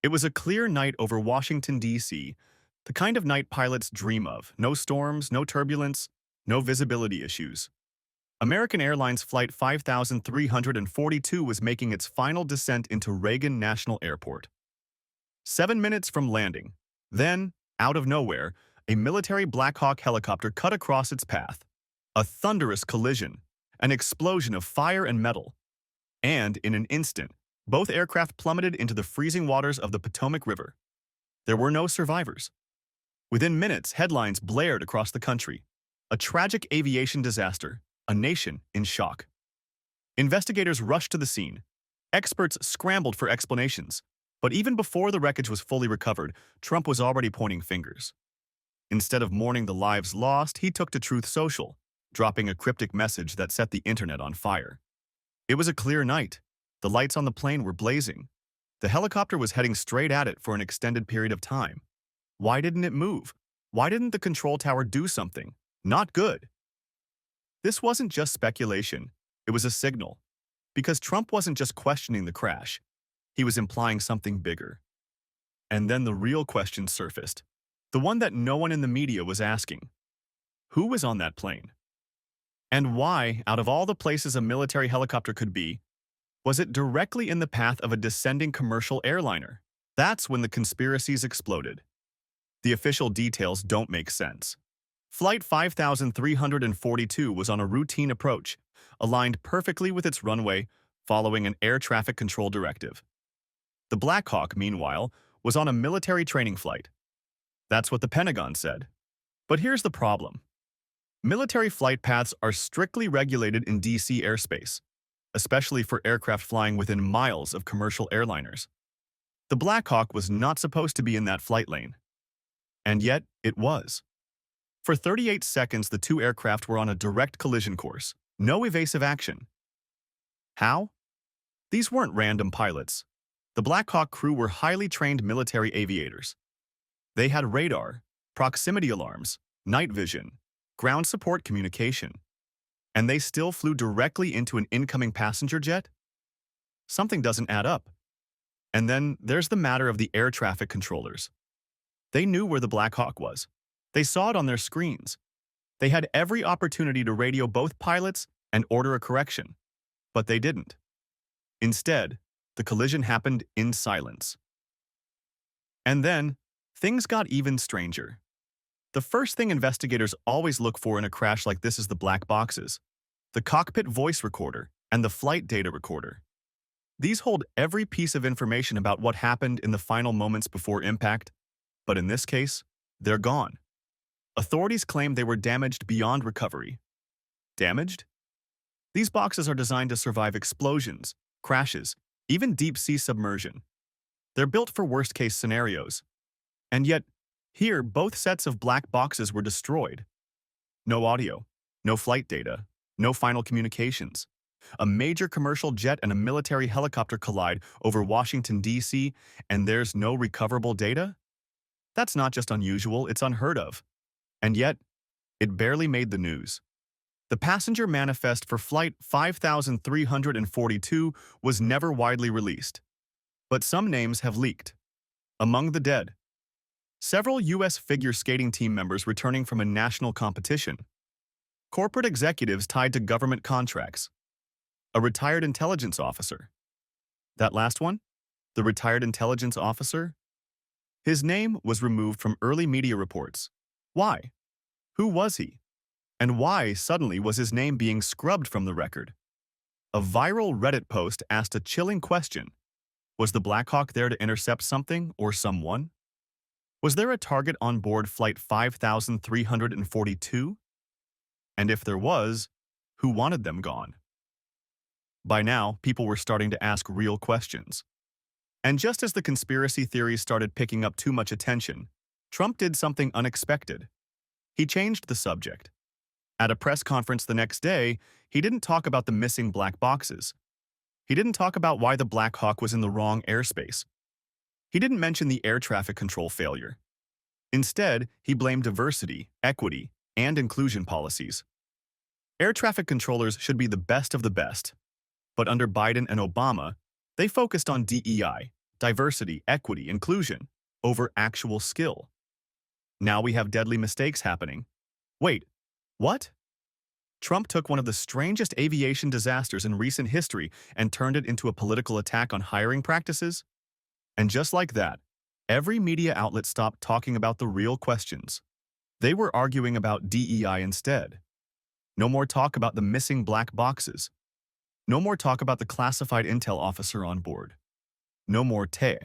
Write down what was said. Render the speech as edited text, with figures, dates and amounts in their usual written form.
It was a clear night over Washington, D.C., the kind of night pilots dream of. No storms, no turbulence, no visibility issues. American Airlines Flight 5342 was making its final descent into Reagan National Airport. 7 minutes from landing. Then, out of nowhere, a military Black Hawk helicopter cut across its path. A thunderous collision, an explosion of fire and metal. And, in an instant, both aircraft plummeted into the freezing waters of the Potomac River. There were no survivors. Within minutes, headlines blared across the country. A tragic aviation disaster, a nation in shock. Investigators rushed to the scene. Experts scrambled for explanations. But even before the wreckage was fully recovered, Trump was already pointing fingers. Instead of mourning the lives lost, he took to Truth Social, dropping a cryptic message that set the internet on fire. It was a clear night. The lights on the plane were blazing. The helicopter was heading straight at it for an extended period of time. Why didn't it move? Why didn't the control tower do something? Not good. This wasn't just speculation. It was a signal. Because Trump wasn't just questioning the crash. He was implying something bigger. And then the real question surfaced. The one that no one in the media was asking. Who was on that plane? And why, out of all the places a military helicopter could be, was it directly in the path of a descending commercial airliner? That's when the conspiracies exploded. The official details don't make sense. Flight 5342 was on a routine approach, aligned perfectly with its runway, following an air traffic control directive. The Black Hawk, meanwhile, was on a military training flight. That's what the Pentagon said. But here's the problem. Military flight paths are strictly regulated in D.C. airspace, especially for aircraft flying within miles of commercial airliners. The Black Hawk was not supposed to be in that flight lane. And yet, it was. For 38 seconds, the two aircraft were on a direct collision course. No evasive action. How? These weren't random pilots. The Black Hawk crew were highly trained military aviators. They had radar, proximity alarms, night vision, ground support communication. And they still flew directly into an incoming passenger jet? Something doesn't add up. And then there's the matter of the air traffic controllers. They knew where the Black Hawk was. They saw it on their screens. They had every opportunity to radio both pilots and order a correction. But they didn't. Instead, the collision happened in silence. And then, things got even stranger. The first thing investigators always look for in a crash like this is the black boxes, the cockpit voice recorder, and the flight data recorder. These hold every piece of information about what happened in the final moments before impact, but in this case, they're gone. Authorities claim they were damaged beyond recovery. Damaged? These boxes are designed to survive explosions, crashes, even deep-sea submersion. They're built for worst-case scenarios. And yet, here, both sets of black boxes were destroyed. No audio, no flight data, no final communications. A major commercial jet and a military helicopter collide over Washington, D.C., and there's no recoverable data? That's not just unusual, it's unheard of. And yet, it barely made the news. The passenger manifest for Flight 5342 was never widely released. But some names have leaked. Among the dead, several U.S. figure skating team members returning from a national competition, corporate executives tied to government contracts, a retired intelligence officer. That last one? The retired intelligence officer? His name was removed from early media reports. Why? Who was he? And why suddenly was his name being scrubbed from the record? A viral Reddit post asked a chilling question. Was the Black Hawk there to intercept something or someone? Was there a target on board Flight 5342? And if there was, who wanted them gone? By now, people were starting to ask real questions. And just as the conspiracy theories started picking up too much attention, Trump did something unexpected. He changed the subject. At a press conference the next day, he didn't talk about the missing black boxes. He didn't talk about why the Black Hawk was in the wrong airspace. He didn't mention the air traffic control failure. Instead, he blamed diversity, equity, and inclusion policies. Air traffic controllers should be the best of the best. But under Biden and Obama, they focused on DEI, diversity, equity, inclusion over actual skill. Now we have deadly mistakes happening. Wait, what? Trump took one of the strangest aviation disasters in recent history and turned it into a political attack on hiring practices? And just like that, every media outlet stopped talking about the real questions. They were arguing about DEI instead. No more talk about the missing black boxes. No more talk about the classified intel officer on board. No more te.